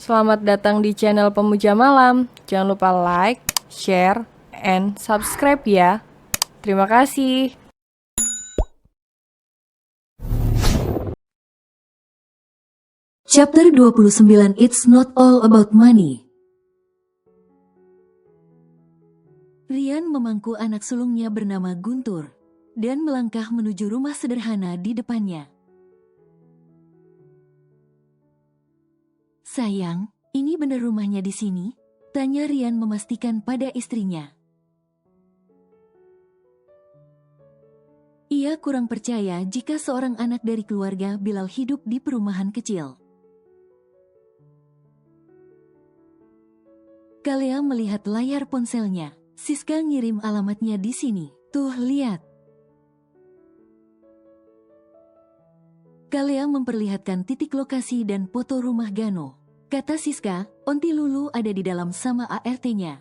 Selamat datang di channel Pemuja Malam. Jangan lupa like, share, and subscribe ya. Terima kasih. Chapter 29 It's Not All About Money. Rian memangku anak sulungnya bernama Guntur dan melangkah menuju rumah sederhana di depannya. "Sayang, ini benar rumahnya di sini?" tanya Rian memastikan pada istrinya. Ia kurang percaya jika seorang anak dari keluarga Bilal hidup di perumahan kecil. Kalea melihat layar ponselnya. "Siska ngirim alamatnya di sini. Tuh, lihat." Kalea memperlihatkan titik lokasi dan foto rumah Gano. Kata Siska, "Onti Lulu ada di dalam sama ART-nya."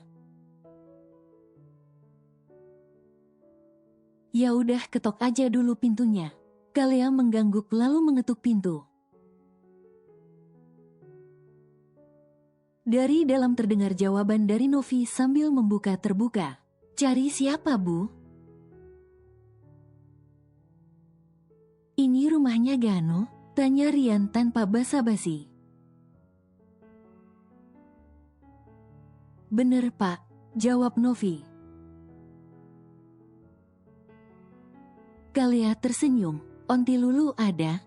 "Ya udah, ketok aja dulu pintunya." Kalea mengangguk lalu mengetuk pintu. Dari dalam terdengar jawaban dari Novi sambil membuka terbuka. "Cari siapa, Bu?" "Ini rumahnya Gano?" tanya Rian tanpa basa-basi. "Bener, Pak," jawab Novi. Kalea tersenyum. "Onti Lulu ada?"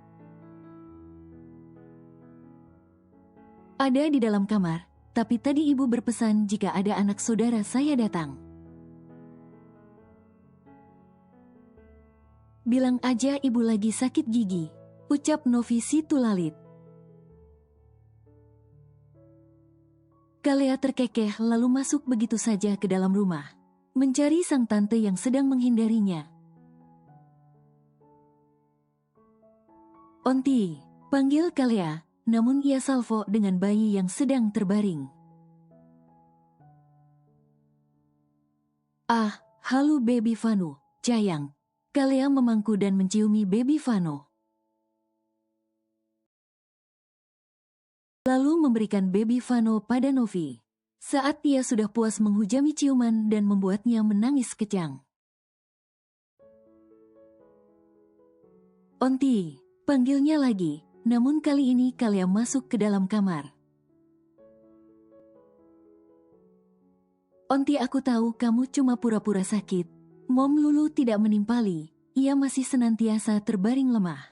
"Ada di dalam kamar, tapi tadi ibu berpesan jika ada anak saudara saya datang." "Bilang aja ibu lagi sakit gigi," ucap Novi si tulalit. Kalea terkekeh lalu masuk begitu saja ke dalam rumah, mencari sang tante yang sedang menghindarinya. "Onti," panggil Kalea, namun ia salvo dengan bayi yang sedang terbaring. "Ah, halo baby Vano, sayang." Kalea memangku dan menciumi baby Vano. Lalu memberikan baby Vano pada Novi. Saat ia sudah puas menghujami ciuman dan membuatnya menangis kejang. "Onti," panggilnya lagi, namun kali ini Kalea masuk ke dalam kamar. "Onti, aku tahu kamu cuma pura-pura sakit." Mom Lulu tidak menimpali, ia masih senantiasa terbaring lemah.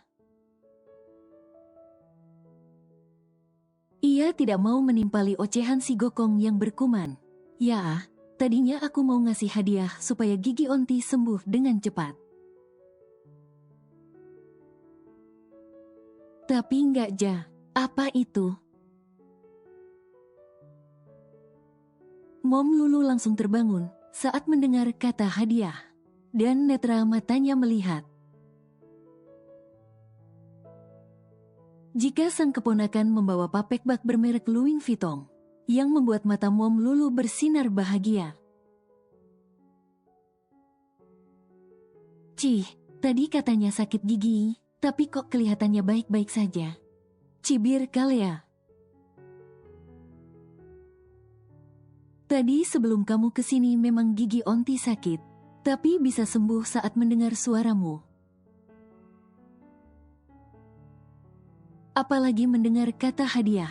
Ia tidak mau menimpali ocehan si Gokong yang berkuman. "Ya, tadinya aku mau ngasih hadiah supaya gigi Onti sembuh dengan cepat. Tapi enggak, Ja." "Apa itu?" Mom Lulu langsung terbangun saat mendengar kata hadiah, dan netra matanya melihat. Jika sang keponakan membawa papek bag bermerek Louis Vuitton, yang membuat mata Mom Lulu bersinar bahagia. "Cih, tadi katanya sakit gigi, tapi kok kelihatannya baik-baik saja," cibir Kalea. "Tadi sebelum kamu kesini memang gigi Onti sakit, tapi bisa sembuh saat mendengar suaramu. Apalagi mendengar kata hadiah,"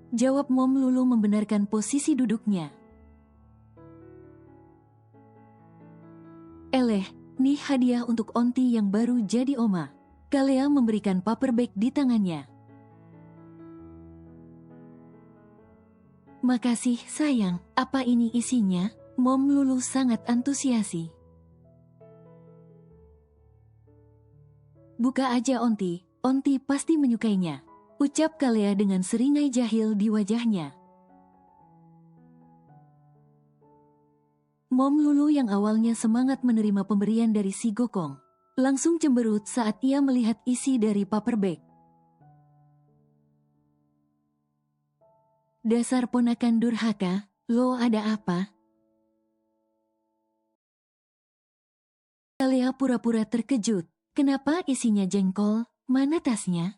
jawab Mom Lulu membenarkan posisi duduknya. "Eleh, nih hadiah untuk Onti yang baru jadi oma." Kalea memberikan paper bag di tangannya. "Makasih sayang, apa ini isinya?" Mom Lulu sangat antusiasi. "Buka aja Onti, Onti pasti menyukainya," ucap Kalea dengan seringai jahil di wajahnya. Mom Lulu yang awalnya semangat menerima pemberian dari si Gokong, langsung cemberut saat ia melihat isi dari paper bag. "Dasar ponakan durhaka, lo ada apa?" Kalea pura-pura terkejut. "Kenapa isinya jengkol? Mana tasnya?"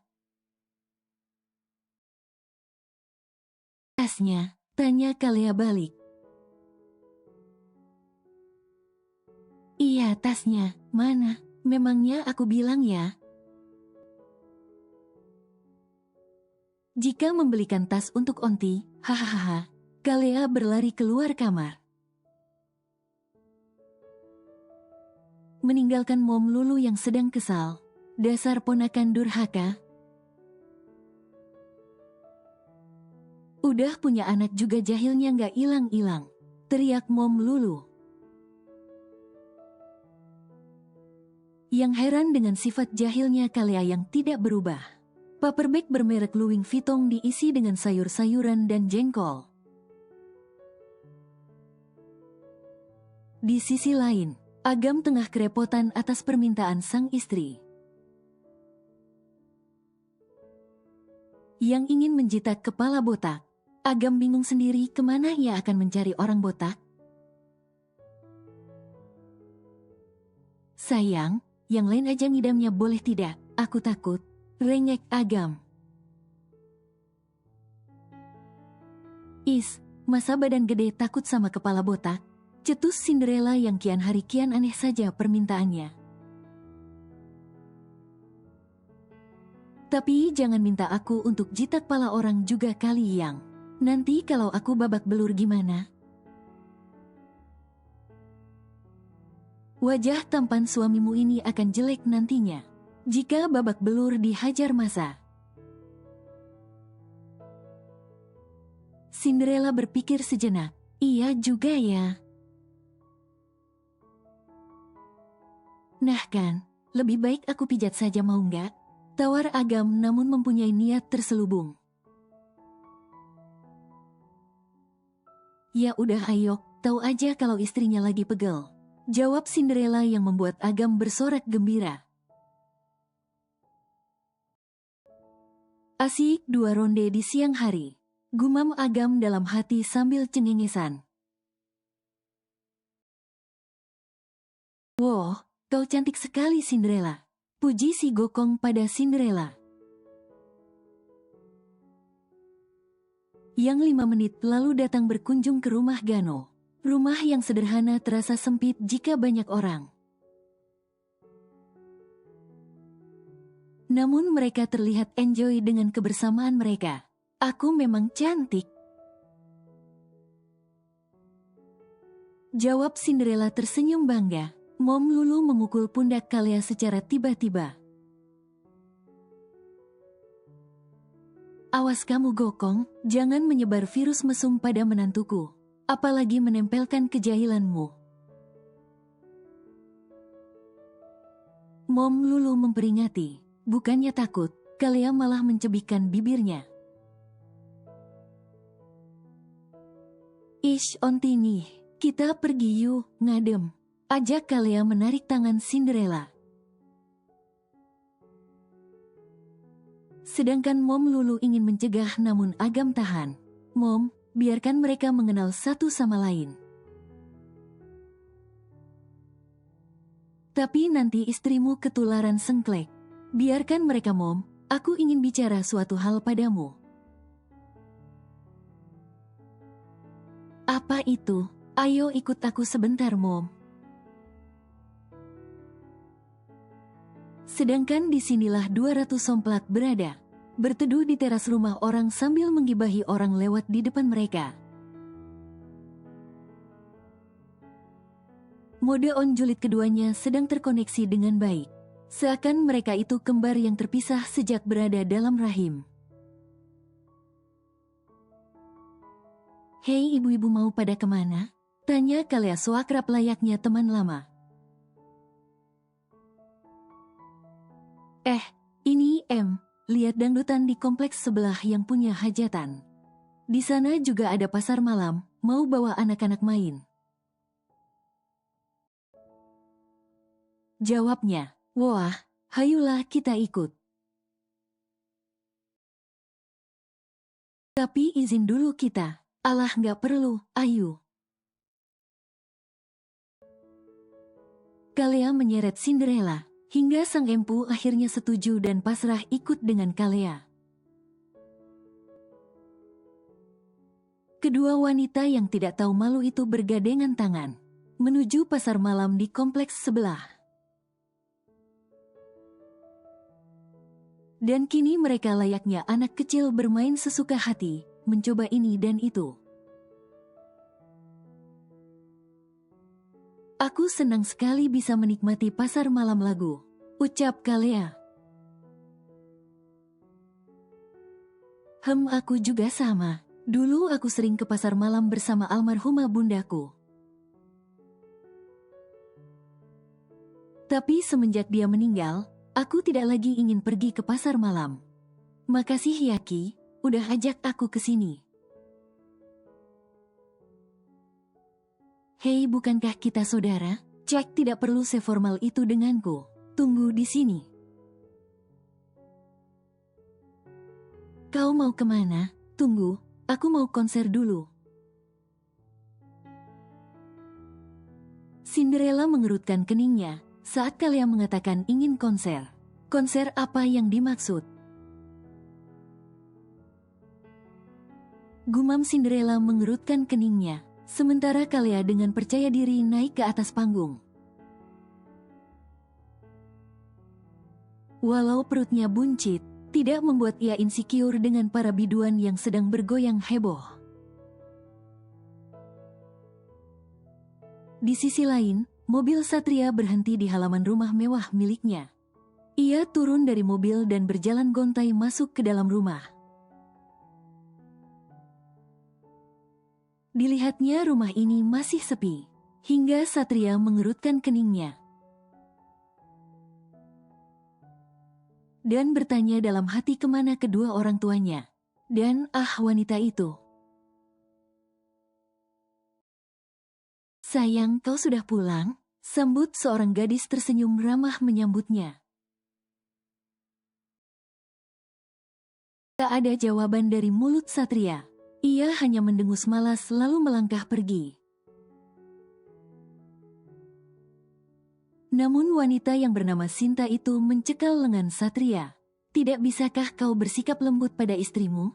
tasnya? Tanya Kalea balik. Iya, tasnya. Mana? Memangnya aku bilang ya? Jika membelikan tas untuk Onti, hahaha. Kalea berlari keluar kamar. Meninggalkan Mom Lulu yang sedang kesal. Dasar ponakan durhaka. Udah punya anak juga jahilnya nggak ilang-ilang. Teriak Mom Lulu. Yang heran dengan sifat jahilnya Kalea yang tidak berubah. Paperback bermerek Louis Vuitton diisi dengan sayur-sayuran dan jengkol. Di sisi lain, Agam tengah kerepotan atas permintaan sang istri. Yang ingin menjitak kepala botak. Agam bingung sendiri kemana ia akan mencari orang botak. Sayang, yang lain aja ngidamnya boleh tidak, aku takut. Rengek Agam. Masa badan gede takut sama kepala botak? Cetus Cinderella yang kian hari kian aneh saja permintaannya. Tapi jangan minta aku untuk jitak pala orang juga kali yang. Nanti kalau aku babak belur gimana? Wajah tampan suamimu ini akan jelek nantinya. Jika babak belur dihajar masa. Cinderella berpikir sejenak. Iya juga ya. Nah kan, lebih baik aku pijat saja mau nggak? Tawar Agam namun mempunyai niat terselubung. Ya udah ayo, tahu aja kalau istrinya lagi pegel. Jawab Cinderella yang membuat Agam bersorak gembira. Asik 2 ronde di siang hari. Gumam Agam dalam hati sambil cengengesan. Wow, kau cantik sekali Cinderella. Puji si Gokong pada Cinderella. Yang 5 menit lalu datang berkunjung ke rumah Gano. Rumah yang sederhana terasa sempit jika banyak orang. Namun mereka terlihat enjoy dengan kebersamaan mereka. Aku memang cantik. Jawab Cinderella tersenyum bangga. Mom Lulu memukul pundak Kalea secara tiba-tiba. Awas kamu Gokong, jangan menyebar virus mesum pada menantuku. Apalagi menempelkan kejahilanmu. Mom Lulu memperingati. Bukannya takut, Kalea malah mencebikkan bibirnya. Onti nih, kita pergi yuk, ngadem. Ajak Kalea menarik tangan Cinderella. Sedangkan Mom Lulu ingin mencegah namun Agam tahan. Mom, biarkan mereka mengenal satu sama lain. Tapi nanti istrimu ketularan sengklek. Biarkan mereka Mom, aku ingin bicara suatu hal padamu. Apa itu? Ayo ikut aku sebentar Mom. Sedangkan disinilah 200 somplak berada, berteduh di teras rumah orang sambil menggibahi orang lewat di depan mereka. Mode on julid keduanya sedang terkoneksi dengan baik. Seakan mereka itu kembar yang terpisah sejak berada dalam rahim. Hei ibu-ibu mau pada kemana? Tanya Kalea seakrab layaknya teman lama. Ini lihat dangdutan di kompleks sebelah yang punya hajatan. Di sana juga ada pasar malam, mau bawa anak-anak main. Jawabnya, wah, hayulah kita ikut. Tapi izin dulu kita. Alah nggak perlu, ayo. Kalea menyeret Cinderella, hingga sang empu akhirnya setuju dan pasrah ikut dengan Kalea. Kedua wanita yang tidak tahu malu itu bergandengan tangan menuju pasar malam di kompleks sebelah. Dan kini mereka layaknya anak kecil bermain sesuka hati, mencoba ini dan itu. Aku senang sekali bisa menikmati pasar malam lagu, ucap Kalea. Aku juga sama. Dulu aku sering ke pasar malam bersama almarhumah bundaku. Tapi semenjak dia meninggal, aku tidak lagi ingin pergi ke pasar malam. Makasih Yaki, udah ajak aku ke sini. Hei, bukankah kita saudara? Jack tidak perlu seformal itu denganku. Tunggu di sini. Kau mau kemana? Tunggu, aku mau konser dulu. Cinderella mengerutkan keningnya saat Kalea mengatakan ingin konser. Konser apa yang dimaksud? Gumam Cinderella mengerutkan keningnya, sementara Kalea dengan percaya diri naik ke atas panggung. Walau perutnya buncit, tidak membuat ia insecure dengan para biduan yang sedang bergoyang heboh. Di sisi lain, mobil Satria berhenti di halaman rumah mewah miliknya. Ia turun dari mobil dan berjalan gontai masuk ke dalam rumah. Dilihatnya rumah ini masih sepi, hingga Satria mengerutkan keningnya. Dan bertanya dalam hati kemana kedua orang tuanya. Dan wanita itu. Sayang, kau sudah pulang? Sambut seorang gadis tersenyum ramah menyambutnya. Tak ada jawaban dari mulut Satria. Ia hanya mendengus malas lalu melangkah pergi. Namun wanita yang bernama Sinta itu mencekal lengan Satria. Tidak bisakah kau bersikap lembut pada istrimu?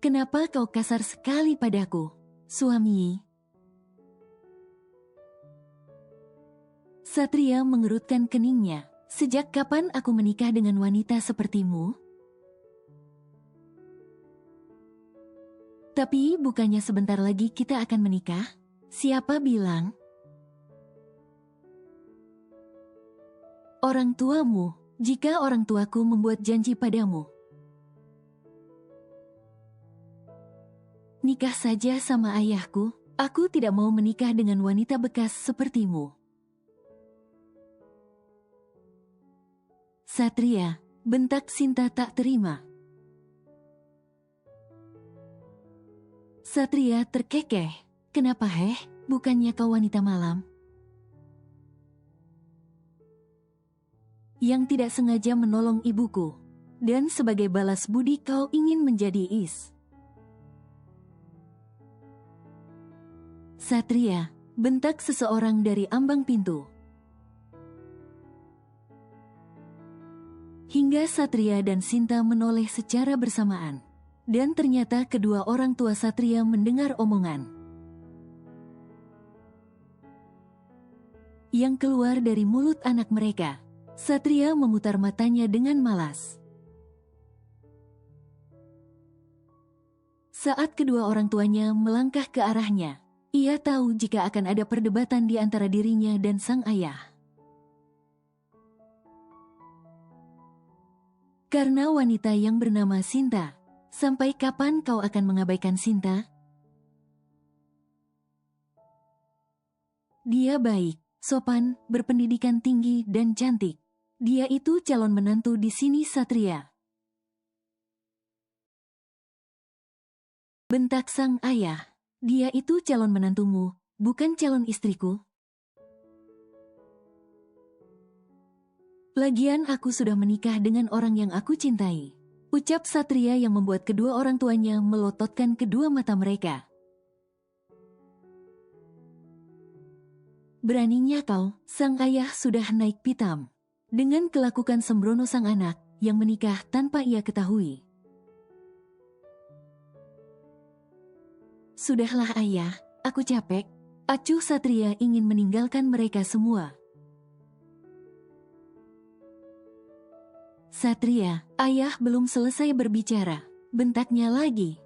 Kenapa kau kasar sekali padaku, suami? Satria mengerutkan keningnya. Sejak kapan aku menikah dengan wanita sepertimu? Tapi bukannya sebentar lagi kita akan menikah? Siapa bilang? Orang tuamu, jika orang tuaku membuat janji padamu. Nikah saja sama ayahku, aku tidak mau menikah dengan wanita bekas sepertimu. Satria, bentak Sinta tak terima. Satria terkekeh. Kenapa bukannya kau wanita malam? Yang tidak sengaja menolong ibuku. Dan sebagai balas budi kau ingin menjadi is. Satria, bentak seseorang dari ambang pintu. Hingga Satria dan Sinta menoleh secara bersamaan. Dan ternyata kedua orang tua Satria mendengar omongan yang keluar dari mulut anak mereka. Satria memutar matanya dengan malas. Saat kedua orang tuanya melangkah ke arahnya, ia tahu jika akan ada perdebatan di antara dirinya dan sang ayah. Karena wanita yang bernama Sinta. Sampai kapan kau akan mengabaikan Sinta? Dia baik, sopan, berpendidikan tinggi, dan cantik. Dia itu calon menantu di sini Satria. Bentak sang ayah. Dia itu calon menantumu, bukan calon istriku. Lagian aku sudah menikah dengan orang yang aku cintai. Ucap Satria yang membuat kedua orang tuanya melototkan kedua mata mereka. Beraninya kau, sang ayah sudah naik pitam. Dengan kelakukan sembrono sang anak, yang menikah tanpa ia ketahui. Sudahlah ayah, aku capek. Acuh Satria ingin meninggalkan mereka semua. Satria, ayah belum selesai berbicara. Bentaknya lagi.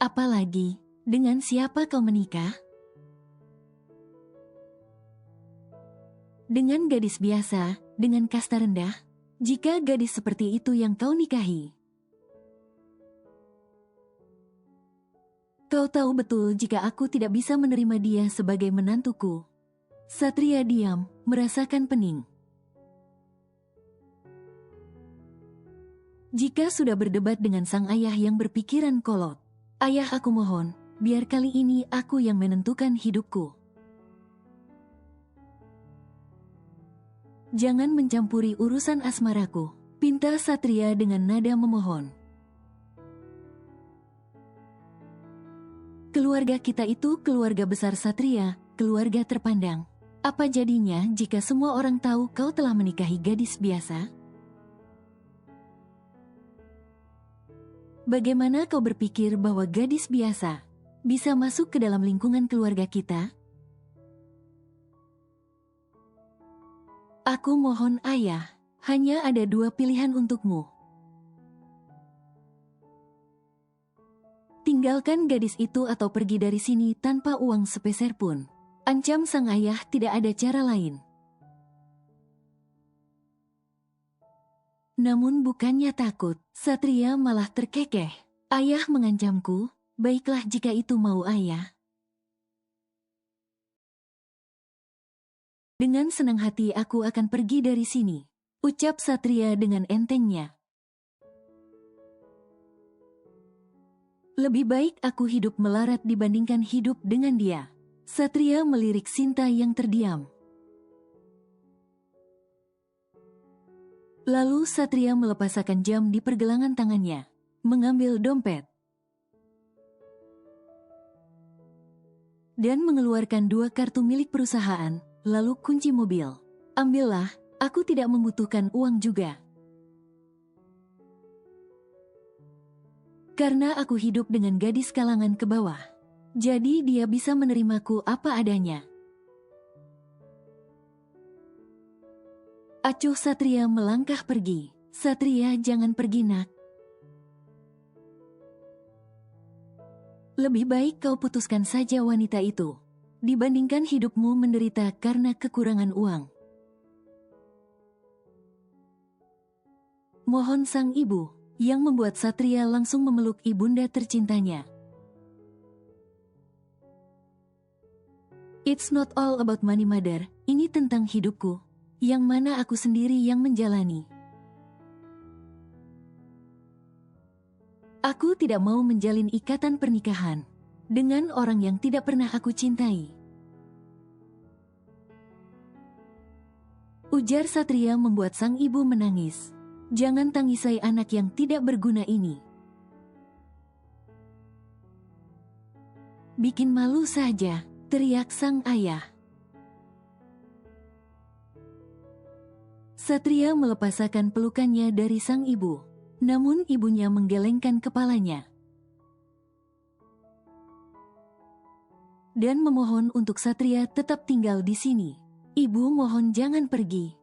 Apalagi, dengan siapa kau menikah? Dengan gadis biasa, dengan kasta rendah? Jika gadis seperti itu yang kau nikahi. Kau tahu betul jika aku tidak bisa menerima dia sebagai menantuku. Satria diam, merasakan pening. Jika sudah berdebat dengan sang ayah yang berpikiran kolot, ayah aku mohon, biar kali ini aku yang menentukan hidupku. Jangan mencampuri urusan asmaraku, pinta Satria dengan nada memohon. Keluarga kita itu keluarga besar Satria, keluarga terpandang. Apa jadinya jika semua orang tahu kau telah menikahi gadis biasa? Bagaimana kau berpikir bahwa gadis biasa bisa masuk ke dalam lingkungan keluarga kita? Aku mohon ayah, hanya ada dua pilihan untukmu. Tinggalkan gadis itu atau pergi dari sini tanpa uang sepeser pun. Ancam sang ayah, tidak ada cara lain. Namun bukannya takut, Satria malah terkekeh. Ayah mengancamku, baiklah jika itu mau ayah. Dengan senang hati aku akan pergi dari sini, ucap Satria dengan entengnya. Lebih baik aku hidup melarat dibandingkan hidup dengan dia. Satria melirik Sinta yang terdiam. Lalu Satria melepaskan jam di pergelangan tangannya, mengambil dompet, dan mengeluarkan 2 kartu milik perusahaan, lalu kunci mobil. Ambillah, aku tidak membutuhkan uang juga. Karena aku hidup dengan gadis kalangan ke bawah, jadi dia bisa menerimaku apa adanya. Acuh Satria melangkah pergi. Satria, jangan pergi nak. Lebih baik kau putuskan saja wanita itu, dibandingkan hidupmu menderita karena kekurangan uang. Mohon sang ibu, yang membuat Satria langsung memeluk ibunda tercintanya. It's not all about money mother, ini tentang hidupku, yang mana aku sendiri yang menjalani. Aku tidak mau menjalin ikatan pernikahan dengan orang yang tidak pernah aku cintai. Ujar Satria membuat sang ibu menangis. Jangan tangisai anak yang tidak berguna ini. Bikin malu saja, teriak sang ayah. Satria melepaskan pelukannya dari sang ibu, namun ibunya menggelengkan kepalanya dan memohon untuk Satria tetap tinggal di sini. Ibu mohon jangan pergi.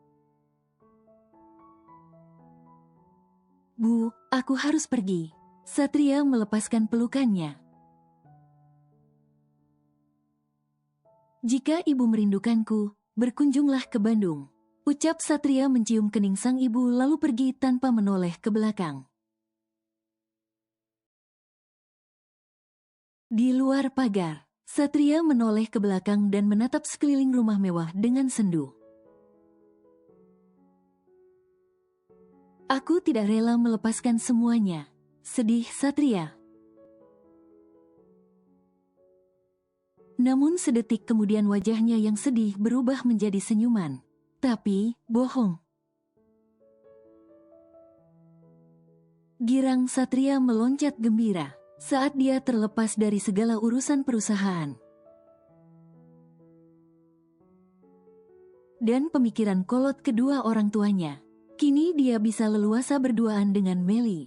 Bu, aku harus pergi. Satria melepaskan pelukannya. Jika ibu merindukanku, berkunjunglah ke Bandung. Ucap Satria mencium kening sang ibu lalu pergi tanpa menoleh ke belakang. Di luar pagar, Satria menoleh ke belakang dan menatap sekeliling rumah mewah dengan sendu. Aku tidak rela melepaskan semuanya. Sedih Satria. Namun sedetik kemudian wajahnya yang sedih berubah menjadi senyuman. Tapi, bohong. Girang Satria meloncat gembira saat dia terlepas dari segala urusan perusahaan dan pemikiran kolot kedua orang tuanya. Kini dia bisa leluasa berduaan dengan Meli.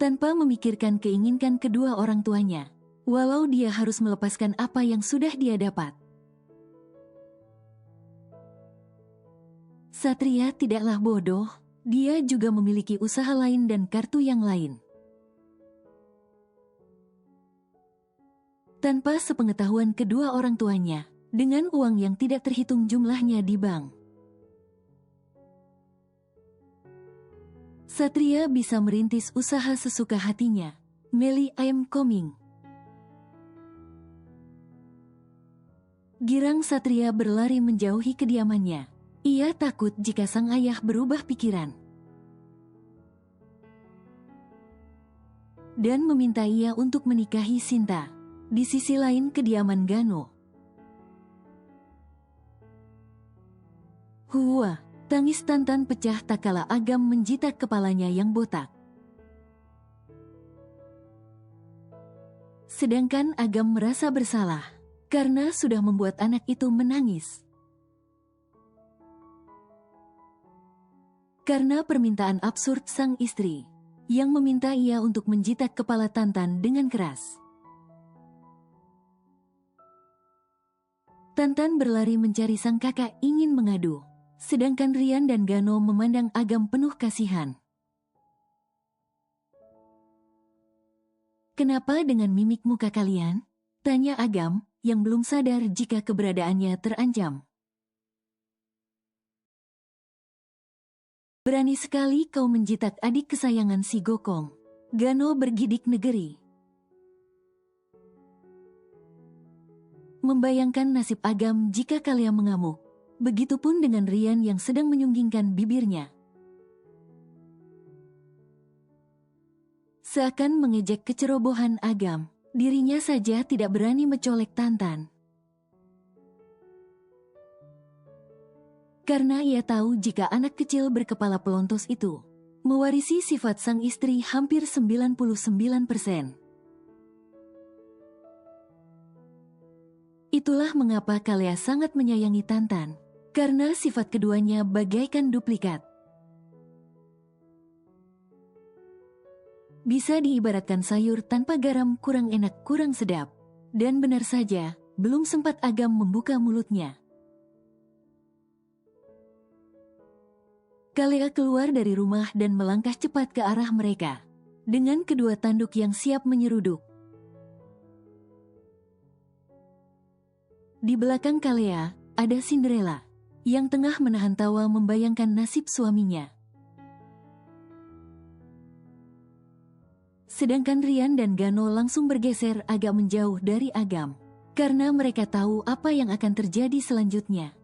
tanpa memikirkan keinginan kedua orang tuanya, walau dia harus melepaskan apa yang sudah dia dapat. Satria tidaklah bodoh, dia juga memiliki usaha lain dan kartu yang lain. Tanpa sepengetahuan kedua orang tuanya, dengan uang yang tidak terhitung jumlahnya di bank, Satria bisa merintis usaha sesuka hatinya. Melly, I am coming. Girang Satria berlari menjauhi kediamannya. Ia takut jika sang ayah berubah pikiran dan meminta ia untuk menikahi Sinta. Di sisi lain kediaman Gano. Hua, tangis Tantan pecah tak kala Agam menjitak kepalanya yang botak. Sedangkan Agam merasa bersalah karena sudah membuat anak itu menangis. Karena permintaan absurd sang istri, yang meminta ia untuk menjitak kepala Tantan dengan keras. Tantan berlari mencari sang kakak ingin mengadu, sedangkan Rian dan Gano memandang Agam penuh kasihan. "Kenapa dengan mimik muka kalian?" tanya Agam, yang belum sadar jika keberadaannya terancam. "Berani sekali kau menjitak adik kesayangan si Gokong." Gano bergidik negeri. Membayangkan nasib Agam jika kalian mengamuk. Begitupun dengan Rian yang sedang menyunggingkan bibirnya. Seakan mengejek kecerobohan Agam, dirinya saja tidak berani mencolek Tantan. Karena ia tahu jika anak kecil berkepala pelontos itu mewarisi sifat sang istri hampir 99%. Itulah mengapa Kalea sangat menyayangi Tantan, karena sifat keduanya bagaikan duplikat. Bisa diibaratkan sayur tanpa garam kurang enak kurang sedap. Dan benar saja, belum sempat Agam membuka mulutnya. Kalea keluar dari rumah dan melangkah cepat ke arah mereka, dengan kedua tanduk yang siap menyeruduk. Di belakang Kalea, ada Cinderella, yang tengah menahan tawa membayangkan nasib suaminya. Sedangkan Rian dan Gano langsung bergeser agak menjauh dari Agam, karena mereka tahu apa yang akan terjadi selanjutnya.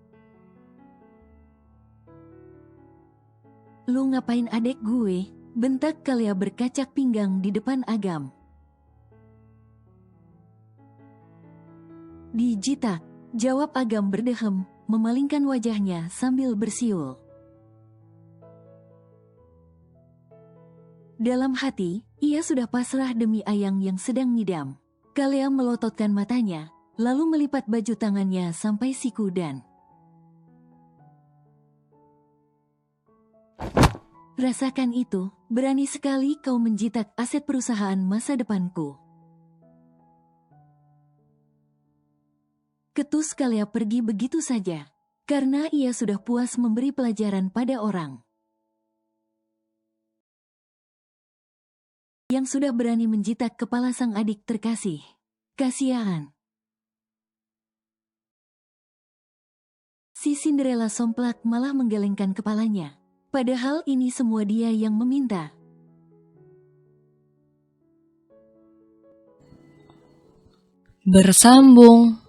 "Lu ngapain adek gue?" bentak Kalea berkacak pinggang di depan Agam. "Dijitak," jawab Agam berdehem, memalingkan wajahnya sambil bersiul. Dalam hati, ia sudah pasrah demi Ayang yang sedang ngidam. Kalea melototkan matanya, lalu melipat baju tangannya sampai siku dan "Rasakan itu, berani sekali kau menjitak aset perusahaan masa depanku." Ketus Kalea pergi begitu saja, karena ia sudah puas memberi pelajaran pada orang yang sudah berani menjitak kepala sang adik terkasih. Kasihan. Si Cinderella somplak malah menggelengkan kepalanya. Padahal ini semua dia yang meminta. Bersambung.